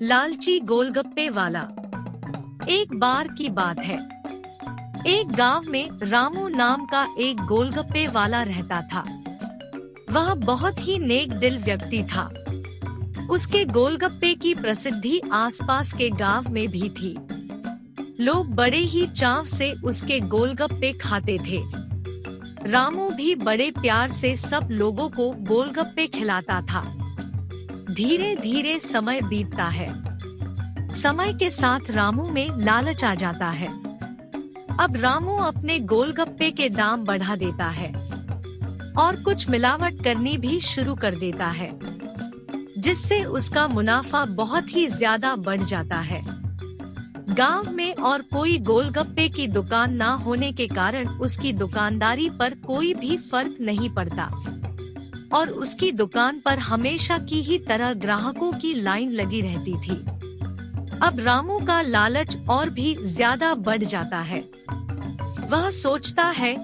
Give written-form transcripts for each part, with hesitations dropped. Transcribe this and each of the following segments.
लालची गोलगप्पे वाला। एक बार की बात है, एक गांव में रामू नाम का एक गोलगप्पे वाला रहता था। वह बहुत ही नेक दिल व्यक्ति था। उसके गोलगप्पे की प्रसिद्धि आसपास के गांव में भी थी। लोग बड़े ही चाव से उसके गोलगप्पे खाते थे। रामू भी बड़े प्यार से सब लोगों को गोलगप्पे खिलाता था। धीरे धीरे समय बीतता है। समय के साथ रामू में लालच आ जाता है। अब रामू अपने गोलगप्पे के दाम बढ़ा देता है और कुछ मिलावट करनी भी शुरू कर देता है, जिससे उसका मुनाफा बहुत ही ज्यादा बढ़ जाता है। गांव में और कोई गोलगप्पे की दुकान ना होने के कारण उसकी दुकानदारी पर कोई भी फर्क नहीं पड़ता और उसकी दुकान पर हमेशा की ही तरह ग्राहकों की लाइन लगी रहती थी। अब रामू का लालच और भी ज्यादा बढ़ जाता है। वह सोचता है,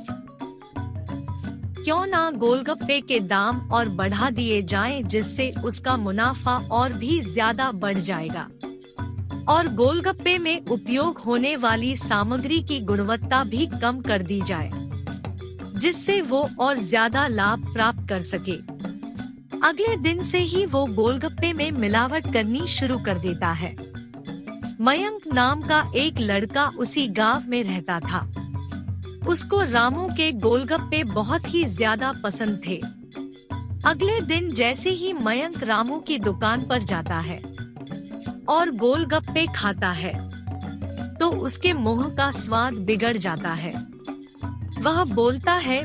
क्यों ना गोलगप्पे के दाम और बढ़ा दिए जाएं, जिससे उसका मुनाफा और भी ज्यादा बढ़ जाएगा और गोलगप्पे में उपयोग होने वाली सामग्री की गुणवत्ता भी कम कर दी जाए, जिससे वो और ज्यादा लाभ प्राप्त कर सके। अगले दिन से ही वो गोलगप्पे में मिलावट करनी शुरू कर देता है। मयंक नाम का एक लड़का उसी गांव में रहता था। उसको रामू के गोलगप्पे बहुत ही ज्यादा पसंद थे। अगले दिन जैसे ही मयंक रामू की दुकान पर जाता है और गोलगप्पे खाता है, तो उसके मुंह का स्वाद बिगड़ जाता है। वह बोलता है,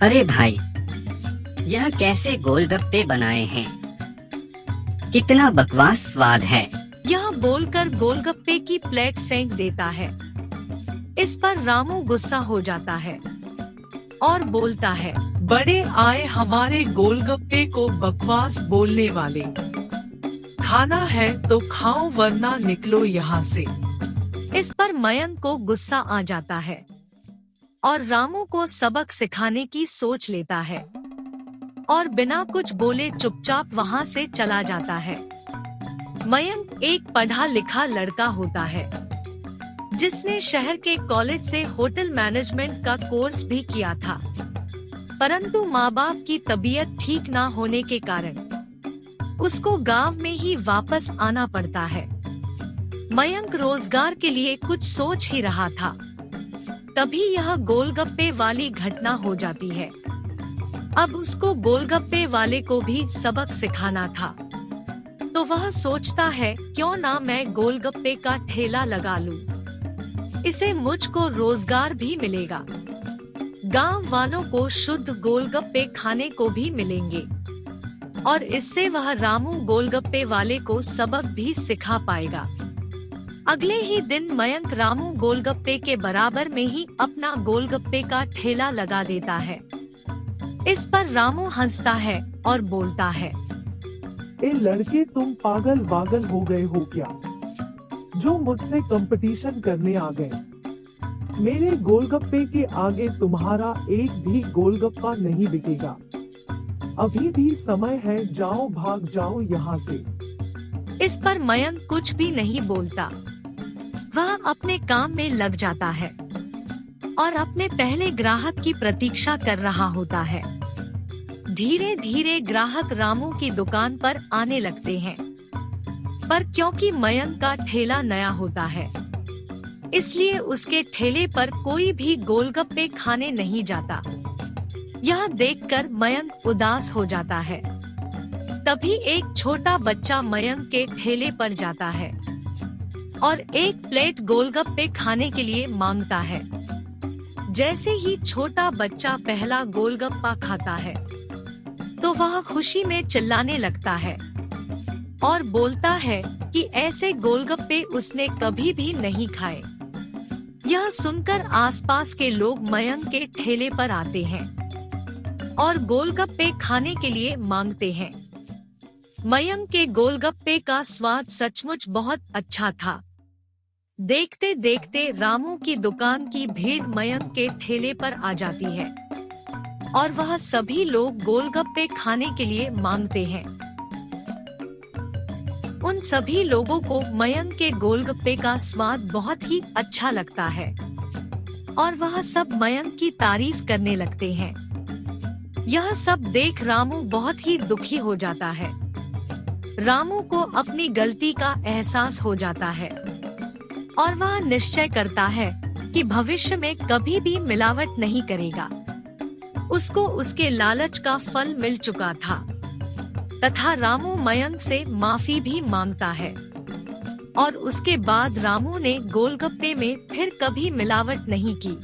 अरे भाई, यह कैसे गोलगप्पे बनाए हैं? कितना बकवास स्वाद है। यह बोलकर गोलगप्पे की प्लेट फेंक देता है। इस पर रामू गुस्सा हो जाता है और बोलता है, बड़े आए हमारे गोलगप्पे को बकवास बोलने वाले। खाना है तो खाओ वरना निकलो यहाँ से। इस पर मयंक को गुस्सा आ जाता है और रामू को सबक सिखाने की सोच लेता है और बिना कुछ बोले चुपचाप वहाँ से चला जाता है। मयंक एक पढ़ा लिखा लड़का होता है, जिसने शहर के कॉलेज से होटल मैनेजमेंट का कोर्स भी किया था, परंतु माँ बाप की तबीयत ठीक ना होने के कारण उसको गांव में ही वापस आना पड़ता है। मयंक रोजगार के लिए कुछ सोच ही रहा था, तभी यह गोलगप्पे वाली घटना हो जाती है। अब उसको गोलगप्पे वाले को भी सबक सिखाना था, तो वह सोचता है, क्यों ना मैं गोलगप्पे का ठेला लगा लूं। इससे मुझको रोजगार भी मिलेगा, गांव वालों को शुद्ध गोलगप्पे खाने को भी मिलेंगे और इससे वह रामू गोलगप्पे वाले को सबक भी सिखा पाएगा। अगले ही दिन मयंक रामू गोलगप्पे के बराबर में ही अपना गोलगप्पे का ठेला लगा देता है। इस पर रामू हंसता है और बोलता है, ए लड़के, तुम पागल वागल हो गए हो क्या, जो मुझसे कंपटीशन करने आ गए। मेरे गोलगप्पे के आगे तुम्हारा एक भी गोलगप्पा नहीं बिकेगा। अभी भी समय है, जाओ, भाग जाओ यहाँ से। इस पर मयंक कुछ भी नहीं बोलता। वह अपने काम में लग जाता है और अपने पहले ग्राहक की प्रतीक्षा कर रहा होता है। धीरे धीरे ग्राहक रामू की दुकान पर आने लगते हैं, पर क्योंकि मयंक का ठेला नया होता है, इसलिए उसके ठेले पर कोई भी गोलगप्पे खाने नहीं जाता। यह देखकर मयंक उदास हो जाता है। तभी एक छोटा बच्चा मयंक के ठेले पर जाता है और एक प्लेट गोलगप्पे खाने के लिए मांगता है। जैसे ही छोटा बच्चा पहला गोलगप्पा खाता है, तो वह खुशी में चिल्लाने लगता है और बोलता है कि ऐसे गोलगप्पे उसने कभी भी नहीं खाए। यह सुनकर आसपास के लोग मयंक के ठेले पर आते हैं और गोलगप्पे खाने के लिए मांगते हैं। मयंक के गोलगप्पे का स्वाद सचमुच बहुत अच्छा था। देखते देखते रामू की दुकान की भीड़ मयंक के ठेले पर आ जाती है और वह सभी लोग गोलगप्पे खाने के लिए मांगते हैं। उन सभी लोगों को मयंक के गोलगप्पे का स्वाद बहुत ही अच्छा लगता है और वह सब मयंक की तारीफ करने लगते हैं। यह सब देख रामू बहुत ही दुखी हो जाता है। रामू को अपनी गलती का एहसास हो जाता है और वह निश्चय करता है कि भविष्य में कभी भी मिलावट नहीं करेगा। उसको उसके लालच का फल मिल चुका था तथा रामू मयंक से माफी भी मांगता है और उसके बाद रामू ने गोलगप्पे में फिर कभी मिलावट नहीं की।